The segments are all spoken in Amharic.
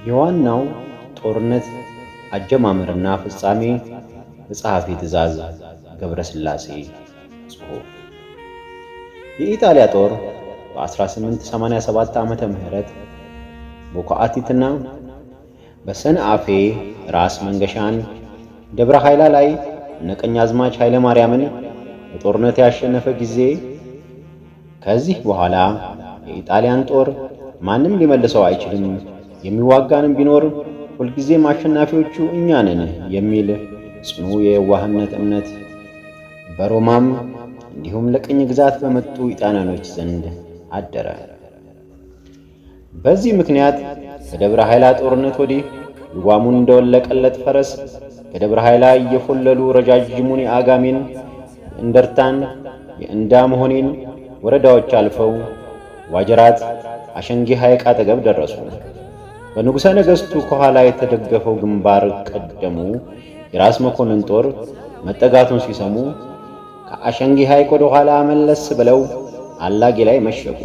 የዋናው ጦርነት አጀማመርና ፍጻሜ በጸሐፊ ትእዛዝ ገብረስላሴ ጽሑፍ። የኢጣሊያ ጦር በ1887 ዓመተ ምህረት በኳአቲትና በሰንአፌ ራስ መንገሻን ደብረ ኃይላ ላይ እነቀኛዝማች ኃይለ ማርያምን በጦርነት ያሸነፈ ጊዜ ከዚህ በኋላ የኢጣሊያን ጦር ማንም ሊመልሰው አይችልም፣ የሚዋጋንም ቢኖር ሁልጊዜም አሸናፊዎቹ እኛ ነን የሚል ጽኑ የዋህነት እምነት በሮማም እንዲሁም ለቅኝ ግዛት በመጡ ኢጣሊያኖች ዘንድ አደረ። በዚህ ምክንያት ከደብረ ኃይላ ጦርነት ወዲህ ልጓሙን እንደወለቀለት ፈረስ ከደብረ ኃይላ እየፎለሉ ረጃጅሙን የአጋሜን፣ የእንደርታን፣ የእንዳ መሆኔን ወረዳዎች አልፈው ዋጀራት አሸንጌ ሐይቅ አጠገብ ደረሱ። በንጉሠ ነገሥቱ ከኋላ የተደገፈው ግንባር ቀደሙ የራስ መኮንን ጦር መጠጋቱን ሲሰሙ ከአሸንጌ ሐይቅ ወደ ኋላ መለስ ብለው አላጌ ላይ መሸጉ።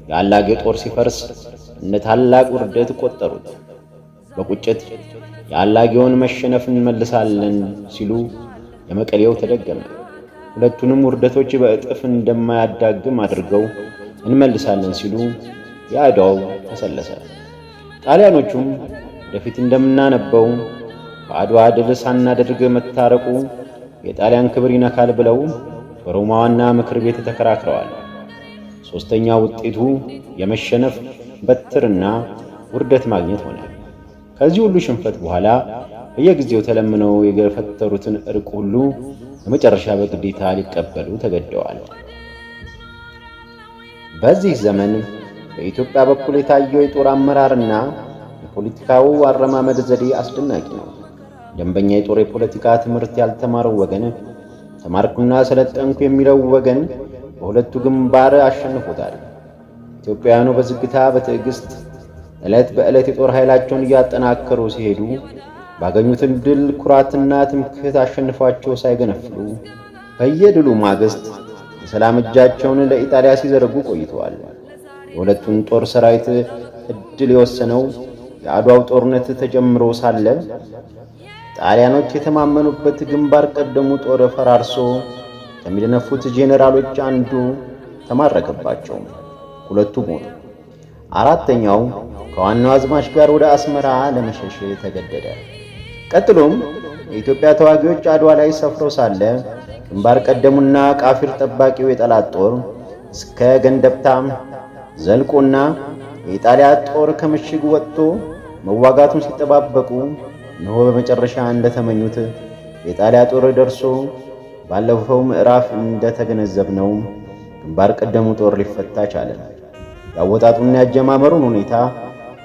የአላጌ ጦር ሲፈርስ እንደ ታላቅ ውርደት ቆጠሩት። በቁጭት የአላጌውን መሸነፍ እንመልሳለን ሲሉ የመቀሌው ተደገመ። ሁለቱንም ውርደቶች በእጥፍ እንደማያዳግም አድርገው እንመልሳለን ሲሉ የአድዋው ተሰለሰ። ጣሊያኖቹም ወደፊት እንደምናነበው በአድዋ ድል ሳናደርግ መታረቁ የጣሊያን ክብር ይነካል ብለው በሮማ ዋና ምክር ቤት ተከራክረዋል። ሦስተኛ ውጤቱ የመሸነፍ በትርና ውርደት ማግኘት ሆነ። ከዚህ ሁሉ ሽንፈት በኋላ በየጊዜው ተለምነው የገፈተሩትን ዕርቅ ሁሉ በመጨረሻ በግዴታ ሊቀበሉ ተገደዋል። በዚህ ዘመን በኢትዮጵያ በኩል የታየው የጦር አመራርና የፖለቲካው አረማመድ ዘዴ አስደናቂ ነው። ደንበኛ የጦር የፖለቲካ ትምህርት ያልተማረው ወገን ተማርኩና ሰለጠንኩ የሚለው ወገን በሁለቱ ግንባር አሸንፎታል። ኢትዮጵያውያኑ በዝግታ በትዕግስት ዕለት በዕለት የጦር ኃይላቸውን እያጠናከሩ ሲሄዱ ባገኙትን ድል ኩራትና ትምክህት አሸንፏቸው ሳይገነፍሉ በየድሉ ማግስት የሰላም እጃቸውን ለኢጣሊያ ሲዘረጉ ቆይተዋል። የሁለቱን ጦር ሰራዊት ዕድል የወሰነው የአድዋው ጦርነት ተጀምሮ ሳለ ጣሊያኖች የተማመኑበት ግንባር ቀደሙ ጦር ፈራርሶ ከሚደነፉት ጄኔራሎች አንዱ ተማረከባቸው። ሁለቱ ሞቱ። አራተኛው ከዋናው አዝማች ጋር ወደ አስመራ ለመሸሽ ተገደደ። ቀጥሎም የኢትዮጵያ ተዋጊዎች አድዋ ላይ ሰፍረው ሳለ ግንባር ቀደሙና ቃፊር ጠባቂው የጠላት ጦር እስከ ገንደብታም ዘልቆና የኢጣሊያ ጦር ከምሽግ ወጥቶ መዋጋቱን ሲጠባበቁ እነሆ በመጨረሻ እንደተመኙት የኢጣሊያ ጦር ደርሶ ባለፈው ምዕራፍ እንደተገነዘብነው ግንባር ቀደሙ ጦር ሊፈታ ቻለ። ያወጣጡና ያጀማመሩን ሁኔታ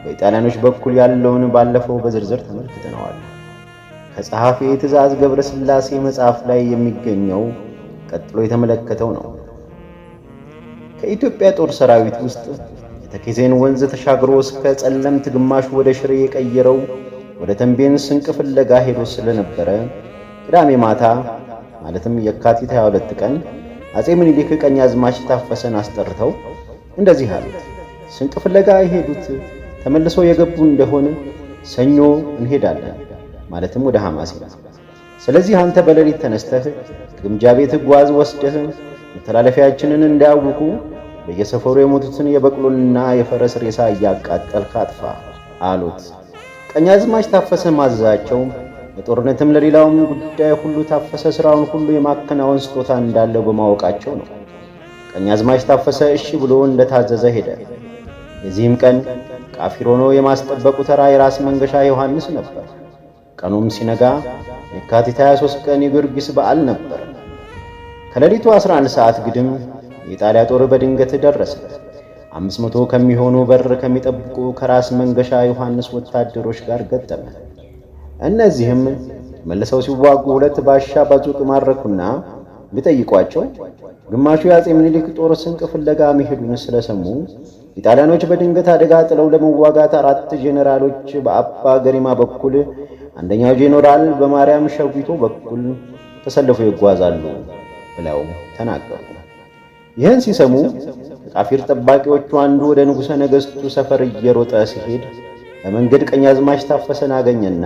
በኢጣሊያኖች በኩል ያለውን ባለፈው በዝርዝር ተመልክተነዋል። ከጸሐፊ ትእዛዝ ገብረስላሴ መጽሐፍ ላይ የሚገኘው ቀጥሎ የተመለከተው ነው። ከኢትዮጵያ ጦር ሰራዊት ውስጥ የተከዜን ወንዝ ተሻግሮ እስከ ጸለምት ግማሹ ወደ ሽሬ የቀየረው ወደ ተንቤን ስንቅ ፍለጋ ሄዶ ስለነበረ ቅዳሜ ማታ ማለትም የካቲት 22 ቀን አጼ ምኒልክ ቀኛዝማች ታፈሰን አስጠርተው እንደዚህ አሉት። ስንቅ ፍለጋ የሄዱት ተመልሰው የገቡ እንደሆነ ሰኞ እንሄዳለን፣ ማለትም ወደ ሐማሴን። ስለዚህ አንተ በሌሊት ተነስተህ ግምጃ ቤት ጓዝ ወስደህ መተላለፊያችንን እንዳያውቁ በየሰፈሩ የሞቱትን የበቅሎና የፈረስ ሬሳ እያቃጠልክ አጥፋ አሉት። ቀኛዝማች ታፈሰ ማዘዛቸው ለጦርነትም ለሌላውም ጉዳይ ሁሉ ታፈሰ ሥራውን ሁሉ የማከናወን ስጦታ እንዳለው በማወቃቸው ነው። ቀኛዝማች ታፈሰ እሺ ብሎ እንደታዘዘ ሄደ። የዚህም ቀን ቃፊር ሆኖ የማስጠበቁ ተራ የራስ መንገሻ ዮሐንስ ነበር። ቀኑም ሲነጋ የካቲት 23 ቀን የጊዮርጊስ በዓል ነበር። ከሌሊቱ 11 ሰዓት ግድም የኢጣሊያ ጦር በድንገት ደረሰ። 500 ከሚሆኑ በር ከሚጠብቁ ከራስ መንገሻ ዮሐንስ ወታደሮች ጋር ገጠመ። እነዚህም መልሰው ሲዋጉ ሁለት ባሻ ባዙቅ ማረኩና ቢጠይቋቸው ግማሹ የአጼ ምኒልክ ጦር ስንቅ ፍለጋ መሄዱን ስለሰሙ ኢጣሊያኖች በድንገት አደጋ ጥለው ለመዋጋት 4 ጄኔራሎች በአባ ገሪማ በኩል፣ አንደኛው ጄኔራል በማርያም ሸዊቶ በኩል ተሰልፈው ይጓዛሉ ብለው ተናገሩ። ይህን ሲሰሙ ከቃፊር ጠባቂዎቹ አንዱ ወደ ንጉሠ ነገሥቱ ሰፈር እየሮጠ ሲሄድ በመንገድ ቀኛዝማች ታፈሰን አገኘና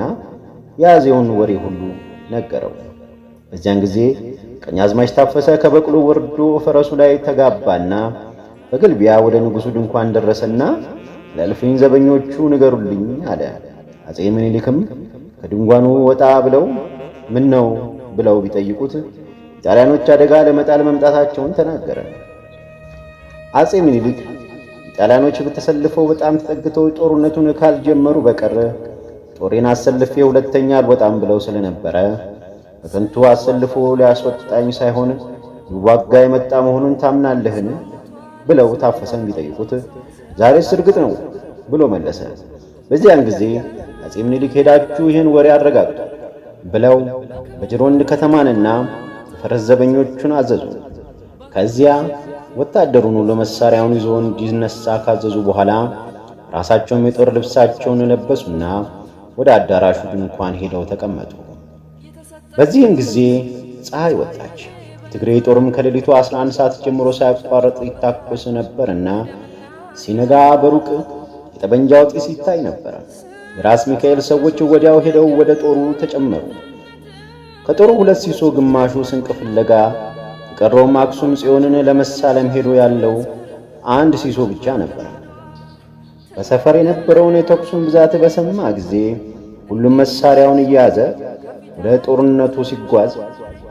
የያዘውን ወሬ ሁሉ ነገረው። በዚያን ጊዜ ቀኛዝማች ታፈሰ ከበቅሎ ወርዶ ፈረሱ ላይ ተጋባና በግልቢያ ወደ ንጉሡ ድንኳን ደረሰና ለእልፍኝ ዘበኞቹ ንገሩልኝ አለ። አፄ ምኒልክም ከድንኳኑ ወጣ ብለው ምን ነው ብለው ቢጠይቁት ጣሊያኖች አደጋ ለመጣል መምጣታቸውን ተናገረ። አፄ ምኒልክ ጣሊያኖች በተሰልፈው በጣም ተጠግተው ጦርነቱን ካልጀመሩ በቀር ጦሬን አሰልፌ ሁለተኛ አልወጣም ብለው ስለነበረ በከንቱ አሰልፎ ሊያስወጣኝ ሳይሆን ይዋጋ የመጣ መሆኑን ታምናለህን ብለው ታፈሰን ቢጠይቁት ዛሬስ እርግጥ ነው ብሎ መለሰ። በዚያን ጊዜ አፄ ምኒልክ ሄዳችሁ ይህን ወሬ አረጋግጡ ብለው በጅሮንድ ከተማንና ፈረስ ዘበኞቹን አዘዙ። ከዚያ ወታደሩን ለመሳሪያውን ይዞ እንዲነሳ ካዘዙ በኋላ ራሳቸውም የጦር ልብሳቸውን ለበሱና ወደ አዳራሹ ድንኳን ሄደው ተቀመጡ። በዚህም ጊዜ ፀሐይ ወጣች። ትግሬ ጦርም ከሌሊቱ 11 ሰዓት ጀምሮ ሳያቋርጥ ይታኮስ ነበርና ሲነጋ በሩቅ የጠበንጃው ጢስ ይታይ ነበር። የራስ ሚካኤል ሰዎች ወዲያው ሄደው ወደ ጦሩ ተጨመሩ። ከጦሩ 2 ሲሶ ግማሹ ስንቅ ፍለጋ የቀረውም አክሱም ጽዮንን ለመሳለም ሄዶ ያለው 1 ሲሶ ብቻ ነበር። በሰፈር የነበረውን የተኩሱን ብዛት በሰማ ጊዜ ሁሉም መሳሪያውን እየያዘ ወደ ጦርነቱ ሲጓዝ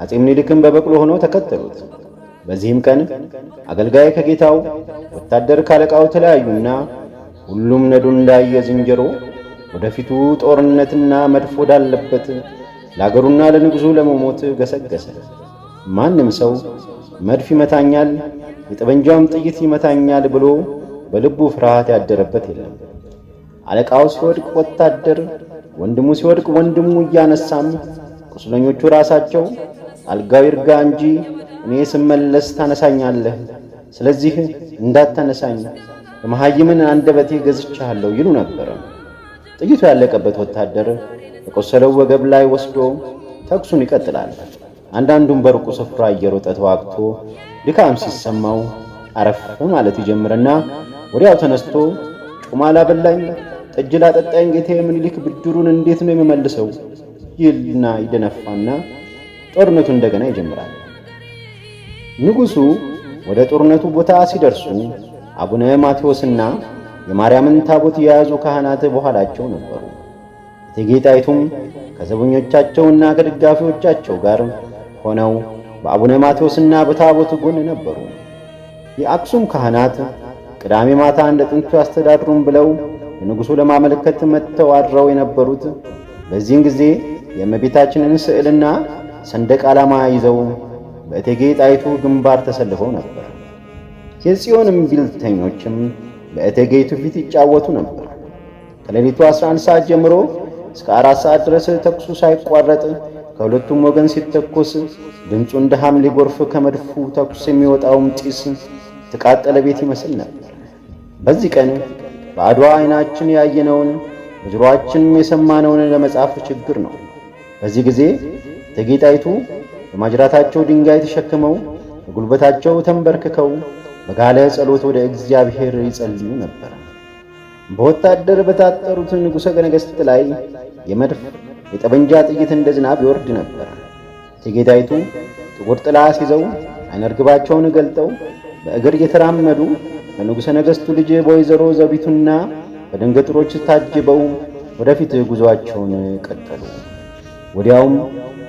አፄ ምኒልክም በበቅሎ ሆነው ተከተሉት። በዚህም ቀን አገልጋይ ከጌታው ወታደር ካለቃው ተለያዩና ሁሉም ነዶ እንዳየ ዝንጀሮ ወደፊቱ ጦርነትና መድፍ ወዳለበት ለአገሩና ለንጉሡ ለመሞት ገሰገሰ። ማንም ሰው መድፍ ይመታኛል፣ የጠበንጃውም ጥይት ይመታኛል ብሎ በልቡ ፍርሃት ያደረበት የለም። አለቃው ሲወድቅ ወታደር፣ ወንድሙ ሲወድቅ ወንድሙ እያነሳም ቁስለኞቹ ራሳቸው አልጋው ይርጋ እንጂ እኔ ስመለስ ታነሳኛለህ፣ ስለዚህ እንዳታነሳኝ በመሃይምን አንደበቴ ገዝቻለሁ ይሉ ነበር። ጥይቱ ያለቀበት ወታደር የቆሰለው ወገብ ላይ ወስዶ ተኩሱን ይቀጥላል። አንዳንዱም በሩቁ ስፍራ እየሮጠ ተዋግቶ ድካም ሲሰማው አረፍ ማለት ይጀምርና ወዲያው ተነስቶ ጮማ ላበላኝ ጠጅ ላጠጣኝ ጌታዬ ምኒልክ ብድሩን እንዴት ነው የምመልሰው ይልና ይደነፋና ጦርነቱ እንደገና ይጀምራል። ንጉሡ ወደ ጦርነቱ ቦታ ሲደርሱ አቡነ ማቴዎስና የማርያምን ታቦት የያዙ ካህናት በኋላቸው ነበሩ። እቴጌ ጣይቱም ከዘበኞቻቸውና ከደጋፊዎቻቸው ጋር ሆነው በአቡነ ማቴዎስና በታቦት ጎን ነበሩ። የአክሱም ካህናት ቅዳሜ ማታ እንደ ጥንቱ ያስተዳድሩን ብለው ለንጉሡ ለማመልከት መጥተው አድረው የነበሩት በዚህን ጊዜ የእመቤታችንን ስዕልና ሰንደቅ ዓላማ ይዘው በእቴጌ ጣይቱ ግንባር ተሰልፈው ነበር። የጽዮንም ቢልተኞችም በእቴጌይቱ ፊት ይጫወቱ ነበር። ከሌሊቱ 11 ሰዓት ጀምሮ እስከ 4 ሰዓት ድረስ ተኩሱ ሳይቋረጥ ከሁለቱም ወገን ሲተኮስ ድምፁ እንደ ሐምሌ ጎርፍ ከመድፉ ተኩስ የሚወጣውም ጢስ የተቃጠለ ቤት ይመስል ነበር። በዚህ ቀን በአድዋ ዓይናችን ያየነውን በጆሮአችንም የሰማነውን ለመጻፍ ችግር ነው። በዚህ ጊዜ እቴጌ ጣይቱ በማጅራታቸው ድንጋይ ተሸክመው በጉልበታቸው ተንበርክከው በጋለ ጸሎት ወደ እግዚአብሔር ይጸልዩ ነበር። በወታደር በታጠሩት ንጉሠ ነገሥት ላይ የመድፍ የጠበንጃ ጥይት እንደ ዝናብ ይወርድ ነበር። እቴጌ ጣይቱ ጥቁር ጥላ ሲይዘው ዓይነ ርግባቸውን ገልጠው በእግር እየተራመዱ በንጉሠ ነገሥቱ ልጅ በወይዘሮ ዘውዲቱና በደንገጥሮች ታጅበው ወደፊት ጉዞአቸውን ቀጠሉ። ወዲያውም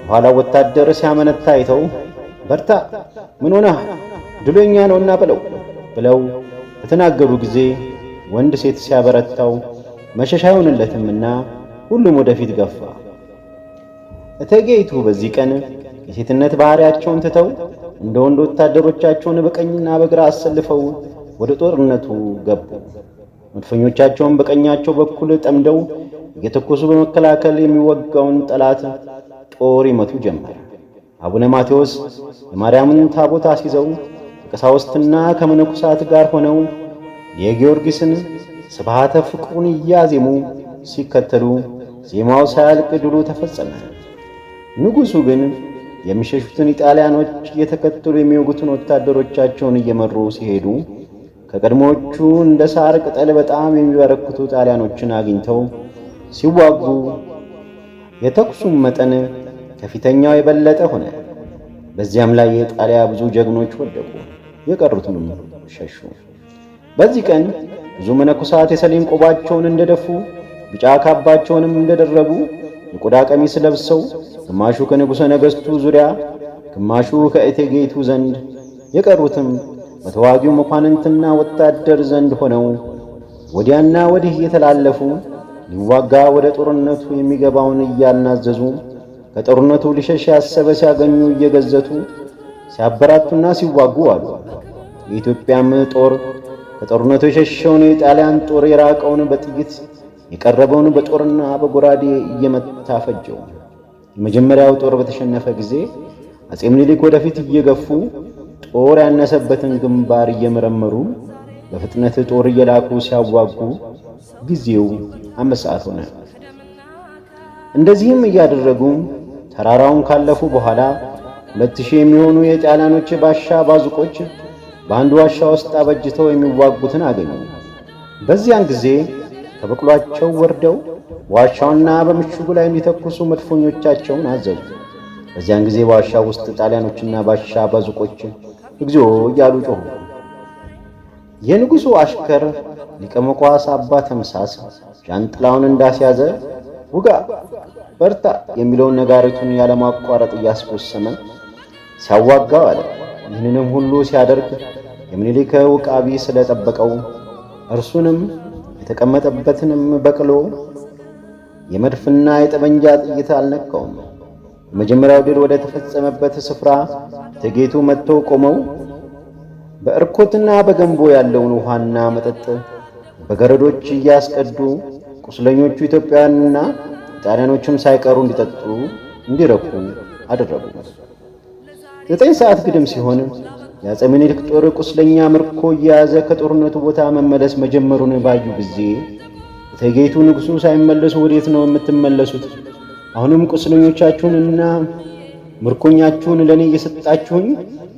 በኋላ ወታደር ሲያመነታ አይተው በርታ፣ ምን ሆነህ ድሎኛ ነውና ብለው በተናገሩ ጊዜ ወንድ ሴት ሲያበረታው መሸሻ አይሆንለትምና ሁሉም ወደፊት ገፋ። እቴጌይቱ በዚህ ቀን የሴትነት ባህሪያቸውን ትተው እንደ ወንድ ወታደሮቻቸውን በቀኝና በግራ አሰልፈው ወደ ጦርነቱ ገቡ። መድፈኞቻቸውን በቀኛቸው በኩል ጠምደው እየተኮሱ በመከላከል የሚወጋውን ጠላት ጦር ይመቱ ጀመር። አቡነ ማቴዎስ የማርያምን ታቦት አስይዘው ከቀሳውስትና ከመነኮሳት ጋር ሆነው የጊዮርጊስን ስብሐተ ፍቅሩን እያዜሙ ሲከተሉ ዜማው ሳያልቅ ድሉ ተፈጸመ። ንጉሡ ግን የሚሸሹትን ኢጣሊያኖች እየተከተሉ የሚወጉትን ወታደሮቻቸውን እየመሩ ሲሄዱ ከቀድሞዎቹ እንደ ሳር ቅጠል በጣም የሚበረክቱ ጣሊያኖችን አግኝተው ሲዋጉ የተኩሱም መጠን ከፊተኛው የበለጠ ሆነ። በዚያም ላይ የጣሊያ ብዙ ጀግኖች ወደቁ፣ የቀሩትንም ሸሹ። በዚህ ቀን ብዙ መነኮሳት የሰሌን ቆባቸውን እንደደፉ፣ ቢጫ ካባቸውንም እንደደረቡ፣ የቆዳ ቀሚስ ለብሰው ግማሹ ከንጉሠ ነገሥቱ ዙሪያ፣ ግማሹ ከእቴጌይቱ ዘንድ፣ የቀሩትም በተዋጊው መኳንንትና ወታደር ዘንድ ሆነው ወዲያና ወዲህ እየተላለፉ ሊዋጋ ወደ ጦርነቱ የሚገባውን እያናዘዙ ከጦርነቱ ሊሸሽ ያሰበ ሲያገኙ እየገዘቱ ሲያበራቱና ሲዋጉ አሉ። የኢትዮጵያም ጦር ከጦርነቱ የሸሸውን የጣሊያን ጦር የራቀውን በጥይት የቀረበውን በጦርና በጎራዴ እየመታ ፈጀው። የመጀመሪያው ጦር በተሸነፈ ጊዜ አጼ ምኒልክ ወደፊት እየገፉ ጦር ያነሰበትን ግንባር እየመረመሩ በፍጥነት ጦር እየላኩ ሲያዋጉ ጊዜው 5 ሰዓት ሆነ። እንደዚህም እያደረጉ ተራራውን ካለፉ በኋላ 2000 የሚሆኑ የጣሊያኖች ባሻ ባዙቆች በአንድ ዋሻ ውስጥ አበጅተው የሚዋጉትን አገኙ። በዚያን ጊዜ ከበቅሏቸው ወርደው በዋሻውና በምሽጉ ላይ እንዲተኩሱ መድፎኞቻቸውን አዘዙ። በዚያን ጊዜ በዋሻው ውስጥ ጣሊያኖችና ባሻ ባዙቆች እግዚኦ እያሉ ጮኹ። የንጉሡ አሽከር ሊቀ መኳስ አባ ተምሳስ ጃንጥላውን እንዳስያዘ ውጋ በርታ የሚለውን ነጋሪቱን ያለማቋረጥ እያስጎሰመ ሲያዋጋው አለ። ይህንንም ሁሉ ሲያደርግ የምኒልክ ውቃቢ ስለጠበቀው እርሱንም የተቀመጠበትንም በቅሎ የመድፍና የጠመንጃ ጥይት አልነካውም። የመጀመሪያው ድል ወደ ተፈጸመበት ስፍራ እቴጌይቱ መጥተው ቆመው በእርኮትና በገንቦ ያለውን ውሃና መጠጥ በገረዶች እያስቀዱ ቁስለኞቹ ኢትዮጵያውያንና ጣሊያኖችም ሳይቀሩ እንዲጠጡ እንዲረኩ አደረጉ። 9 ሰዓት ግድም ሲሆን የአፄ ምኒልክ ጦር ቁስለኛ ምርኮ እየያዘ ከጦርነቱ ቦታ መመለስ መጀመሩን ባዩ ጊዜ እቴጌይቱ ንጉሡ ሳይመለሱ ወዴት ነው የምትመለሱት? አሁንም ቁስለኞቻችሁንና ምርኮኛችሁን ለኔ እየሰጣችሁኝ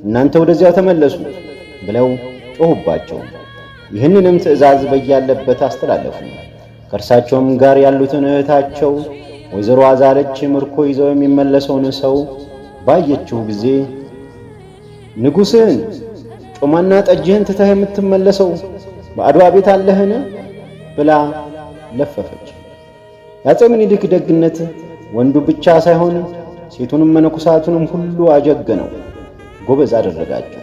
እናንተ ወደዚያው ተመለሱ ብለው ጮሁባቸው። ይህንንም ትእዛዝ በያለበት አስተላለፉ። ከእርሳቸውም ጋር ያሉትን እህታቸው ወይዘሮ አዛለች ምርኮ ይዘው የሚመለሰውን ሰው ባየችው ጊዜ ንጉሥን ጮማና ጠጅህን ትተህ የምትመለሰው በአድዋ ቤት አለህን ብላ ለፈፈች። የአፄ ምኒልክ ደግነት ወንዱ ብቻ ሳይሆን ሴቱንም መነኮሳቱንም ሁሉ አጀገነው፣ ጎበዝ አደረጋቸው።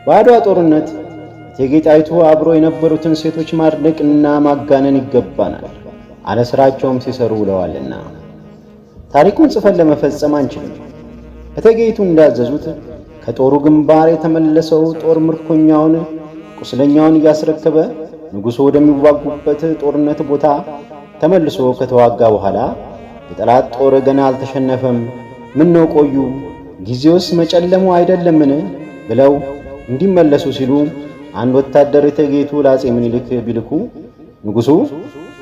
በአድዋ ጦርነት እቴጌ ጣይቱ አብሮ የነበሩትን ሴቶች ማድነቅና ማጋነን ይገባናል፣ አለስራቸውም ሲሰሩ ውለዋልና። ታሪኩን ጽፈን ለመፈጸም አንችልም። እቴጌይቱ እንዳዘዙት ከጦሩ ግንባር የተመለሰው ጦር ምርኮኛውን ቁስለኛውን እያስረከበ ንጉሡ ወደሚዋጉበት ጦርነት ቦታ ተመልሶ ከተዋጋ በኋላ የጠላት ጦር ገና አልተሸነፈም፣ ምን ነው ቆዩ፣ ጊዜውስ መጨለሙ አይደለምን ብለው እንዲመለሱ ሲሉ አንድ ወታደር እቴጌይቱ ለአፄ ምኒልክ ቢልኩ ንጉሡ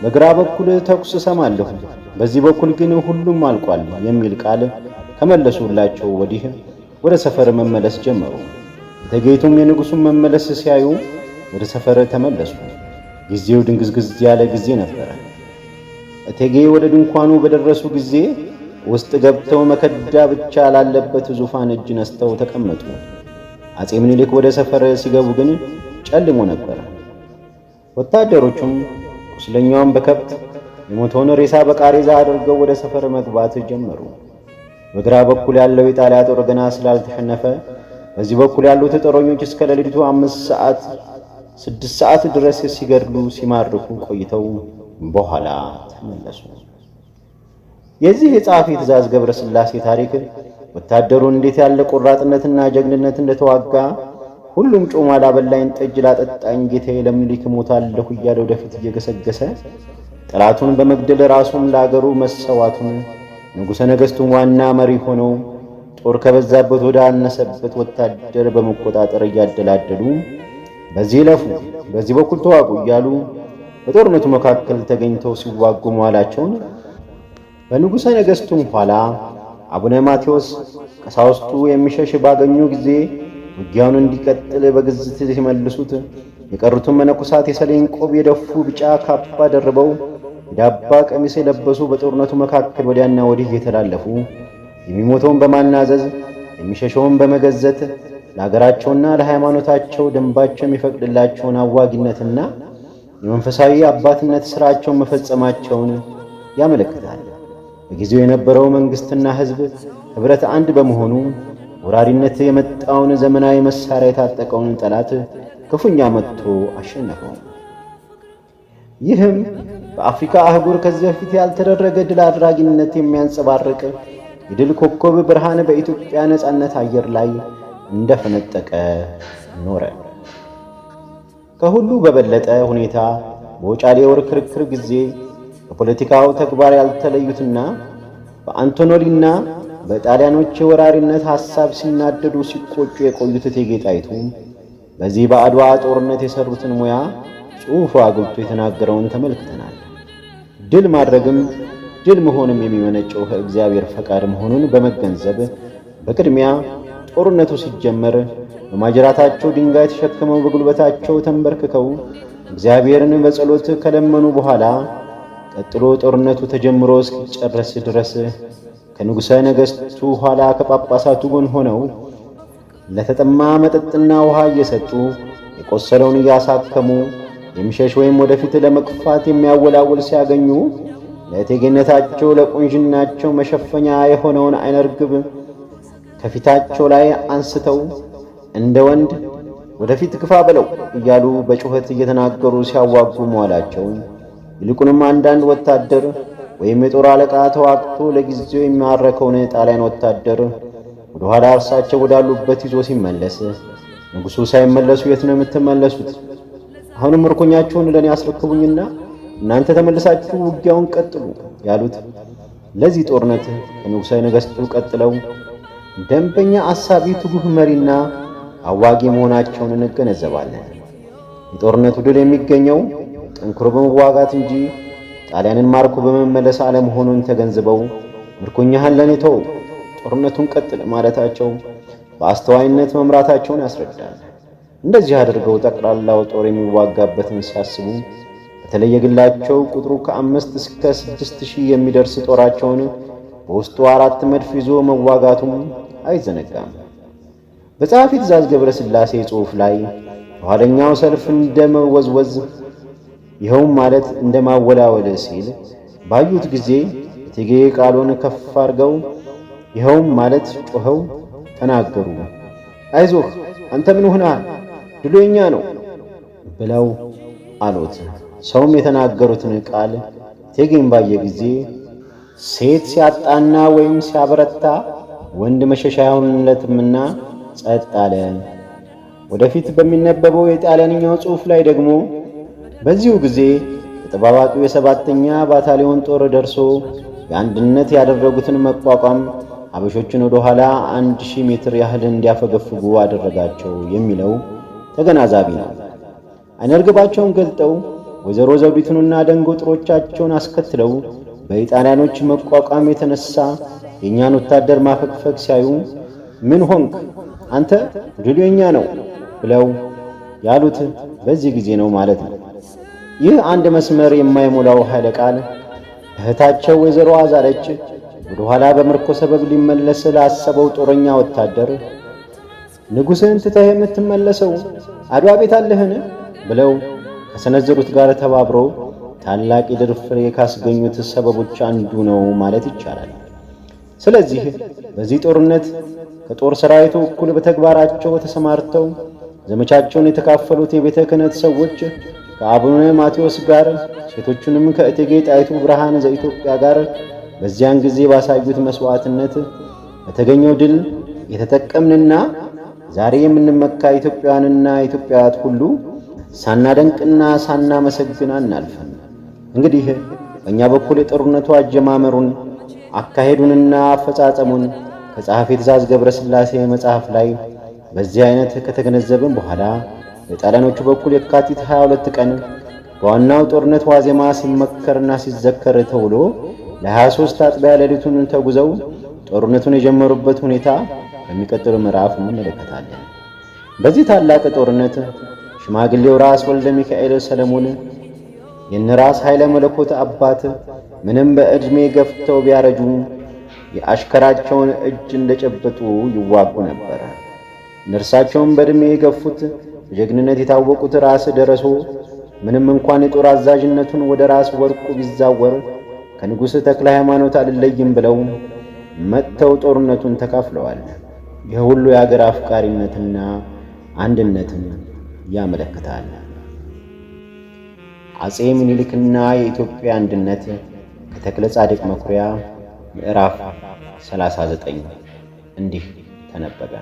በግራ በኩል ተኩስ ሰማለሁ፣ በዚህ በኩል ግን ሁሉም አልቋል የሚል ቃል ከመለሱላቸው ወዲህ ወደ ሰፈር መመለስ ጀመሩ። እቴጌይቱም የንጉሡን መመለስ ሲያዩ ወደ ሰፈር ተመለሱ። ጊዜው ድንግዝግዝ ያለ ጊዜ ነበረ። እቴጌ ወደ ድንኳኑ በደረሱ ጊዜ ውስጥ ገብተው መከዳ ብቻ ላለበት ዙፋን እጅ ነስተው ተቀመጡ። አፄ ምኒልክ ወደ ሰፈር ሲገቡ ግን ጨልሞ ነበር። ወታደሮቹም ቁስለኛውን በከብት የሞተውን ሬሳ በቃሬዛ አድርገው ወደ ሰፈር መግባት ጀመሩ። በግራ በኩል ያለው የጣሊያ ጦር ገና ስላልተሸነፈ በዚህ በኩል ያሉት ጦረኞች እስከ ሌሊቱ 5 ሰዓት 6 ሰዓት ድረስ ሲገድሉ ሲማርኩ ቆይተው በኋላ ተመለሱ። የዚህ የጸሐፊ ትእዛዝ ገብረ ሥላሴ ታሪክ ወታደሩ እንዴት ያለ ቆራጥነትና ጀግንነት እንደተዋጋ ሁሉም ጮማ ላበላኝ ጠጅ ላጠጣኝ ጌታዬ ለምኒልክ ሞታለሁ እያለ ወደፊት እየገሰገሰ ጠላቱን በመግደል ራሱን ለአገሩ መሰዋቱን ንጉሠ ነገሥቱን ዋና መሪ ሆነው ጦር ከበዛበት ወደ አነሰበት ወታደር በመቆጣጠር እያደላደሉ በዚህ ለፉ በዚህ በኩል ተዋጉ እያሉ በጦርነቱ መካከል ተገኝተው ሲዋጉ መዋላቸውን በንጉሠ ነገሥቱም ኋላ አቡነ ማቴዎስ ቀሳውስቱ የሚሸሽ ባገኙ ጊዜ ውጊያውን እንዲቀጥል በግዝት ሲመልሱት የቀሩትን መነኮሳት የሰሌን ቆብ የደፉ ቢጫ ካባ ደርበው የዳባ ቀሚስ የለበሱ በጦርነቱ መካከል ወዲያና ወዲህ የተላለፉ የሚሞተውን በማናዘዝ የሚሸሸውን በመገዘት ለሀገራቸውና ለሃይማኖታቸው ደንባቸው የሚፈቅድላቸውን አዋጊነትና የመንፈሳዊ አባትነት ሥራቸውን መፈጸማቸውን ያመለክታል። በጊዜው የነበረው መንግሥትና ሕዝብ ኅብረት አንድ በመሆኑ ወራሪነት የመጣውን ዘመናዊ መሳሪያ የታጠቀውን ጠላት ክፉኛ መጥቶ አሸነፈው። ይህም በአፍሪካ አህጉር ከዚህ በፊት ያልተደረገ ድል አድራጊነት የሚያንጸባርቅ የድል ኮከብ ብርሃን በኢትዮጵያ ነጻነት አየር ላይ እንደፈነጠቀ ኖረ። ከሁሉ በበለጠ ሁኔታ በውጫሌ ወር ክርክር ጊዜ ከፖለቲካው ተግባር ያልተለዩትና በአንቶኖሊና በጣሊያኖች የወራሪነት ሐሳብ ሲናደዱ ሲቆጩ የቆዩት እቴጌ ጣይቱ በዚህ በአድዋ ጦርነት የሰሩትን ሙያ ጽሑፉ አጉልቶ የተናገረውን ተመልክተናል። ድል ማድረግም ድል መሆንም የሚመነጨው ከእግዚአብሔር ፈቃድ መሆኑን በመገንዘብ በቅድሚያ ጦርነቱ ሲጀመር በማጅራታቸው ድንጋይ ተሸክመው በጉልበታቸው ተንበርክከው እግዚአብሔርን በጸሎት ከለመኑ በኋላ ቀጥሎ ጦርነቱ ተጀምሮ እስኪጨረስ ድረስ ከንጉሠ ነገሥቱ ኋላ ከጳጳሳቱ ጎን ሆነው ለተጠማ መጠጥና ውሃ እየሰጡ የቆሰለውን እያሳከሙ የሚሸሽ ወይም ወደፊት ለመግፋት የሚያወላውል ሲያገኙ ለእቴጌነታቸው ለቁንጅናቸው መሸፈኛ የሆነውን አይነ ርግብ ከፊታቸው ላይ አንስተው እንደ ወንድ ወደፊት ግፋ በለው እያሉ በጩኸት እየተናገሩ ሲያዋጉ መዋላቸው ይልቁንም አንዳንድ ወታደር ወይም የጦር አለቃ ተዋግቶ ለጊዜው የሚማረከውን ጣሊያን ወታደር ወደ ኋላ እርሳቸው ወዳሉበት ይዞ ሲመለስ ንጉሡ ሳይመለሱ የት ነው የምትመለሱት? አሁንም ምርኮኛችሁን ለኔ አስረክቡኝና እናንተ ተመልሳችሁ ውጊያውን ቀጥሉ ያሉት ለዚህ ጦርነት ከንጉሠ ነገሥቱ ቀጥለው ደንበኛ አሳቢ ትጉህ መሪና አዋጊ መሆናቸውን እንገነዘባለን። የጦርነቱ ድል የሚገኘው ጠንክሮ በመዋጋት እንጂ ጣሊያንን ማርኮ በመመለስ አለመሆኑን ተገንዝበው ምርኮኛህን ለኔ ተው፣ ጦርነቱን ቀጥል ማለታቸው በአስተዋይነት መምራታቸውን ያስረዳል። እንደዚህ አድርገው ጠቅላላው ጦር የሚዋጋበትን ሲያስቡ በተለየ ግላቸው ቁጥሩ ከ5 እስከ 6,000 የሚደርስ ጦራቸውን በውስጡ 4 መድፍ ይዞ መዋጋቱም አይዘነጋም። በጸሐፊ ትእዛዝ ገብረ ሥላሴ ጽሑፍ ላይ በኋለኛው ሰልፍ እንደመወዝወዝ ይኸውም ማለት እንደማወላወል ሲል ባዩት ጊዜ እቴጌ ቃሉን ከፍ አድርገው ይኸውም ማለት ጮኸው ተናገሩ። አይዞህ አንተ ምን ሆነሃል? ድሉ የኛ ነው ብለው አሉት። ሰውም የተናገሩትን ቃል እቴጌን ባየ ጊዜ ሴት ሲያጣና ወይም ሲያበረታ ወንድ መሸሻ አይሆንለትምና ጸጥ አለ። ወደፊት በሚነበበው የጣሊያንኛው ጽሑፍ ላይ ደግሞ በዚሁ ጊዜ ተጠባባቂው የ7ኛ ባታሊዮን ጦር ደርሶ የአንድነት ያደረጉትን መቋቋም አበሾችን ወደ ኋላ 1000 ሜትር ያህል እንዲያፈገፍጉ አደረጋቸው የሚለው ተገናዛቢ ነው። አይነርግባቸውን ገልጠው ወይዘሮ ዘውዲቱንና ደንጎጥሮቻቸውን አስከትለው በኢጣሊያኖች መቋቋም የተነሳ የእኛን ወታደር ማፈግፈግ ሲያዩ ምን ሆንክ አንተ ድሉ የኛ ነው ብለው ያሉት በዚህ ጊዜ ነው ማለት ነው። ይህ አንድ መስመር የማይሞላው ኃይለ ቃል እህታቸው ወይዘሮ አዛለች ወደ ኋላ በምርኮ ሰበብ ሊመለስ ላሰበው ጦረኛ ወታደር ንጉሥን ትተህ የምትመለሰው አድዋ ቤት አለህን ብለው ከሰነዘሩት ጋር ተባብሮ ታላቅ የድል ፍሬ ካስገኙት ሰበቦች አንዱ ነው ማለት ይቻላል። ስለዚህ በዚህ ጦርነት ከጦር ሰራዊቱ እኩል በተግባራቸው ተሰማርተው ዘመቻቸውን የተካፈሉት የቤተ ክህነት ሰዎች ከአቡነ ማቴዎስ ጋር ሴቶቹንም ከእቴጌ ጣይቱ ብርሃን ዘኢትዮጵያ ጋር በዚያን ጊዜ ባሳዩት መስዋዕትነት በተገኘው ድል የተጠቀምንና ዛሬ የምንመካ ኢትዮጵያውያንና ኢትዮጵያውያት ሁሉ ሳናደንቅና ሳናመሰግን አናልፍም። እንግዲህ በእኛ በኩል የጦርነቱ አጀማመሩን አካሄዱንና አፈጻጸሙን ከጸሐፊ ትእዛዝ ገብረ ሥላሴ መጽሐፍ ላይ በዚህ አይነት ከተገነዘብን በኋላ በጣሊያኖቹ በኩል የካቲት 22 ቀን በዋናው ጦርነት ዋዜማ ሲመከርና ሲዘከር ተውሎ ለ23 አጥቢያ ሌሊቱን ተጉዘው ጦርነቱን የጀመሩበት ሁኔታ በሚቀጥለው ምዕራፍ እንመለከታለን። በዚህ ታላቅ ጦርነት ሽማግሌው ራስ ወልደ ሚካኤል ሰለሞን የነራስ ኃይለ መለኮት አባት ምንም በዕድሜ ገፍተው ቢያረጁ የአሽከራቸውን እጅ እንደጨበጡ ይዋጉ ነበር። እነርሳቸውም በዕድሜ የገፉት በጀግንነት የታወቁት ራስ ደረሶ ምንም እንኳን የጦር አዛዥነቱን ወደ ራስ ወርቁ ቢዛወር ከንጉሥ ተክለ ሃይማኖት አልለይም ብለው መጥተው ጦርነቱን ተካፍለዋል። ይህ ሁሉ የአገር አፍቃሪነትና አንድነትን ያመለክታል። አጼ ምኒልክና የኢትዮጵያ አንድነት ከተክለ ጻድቅ መኩሪያ ምዕራፍ 39 እንዲህ ተነበበ።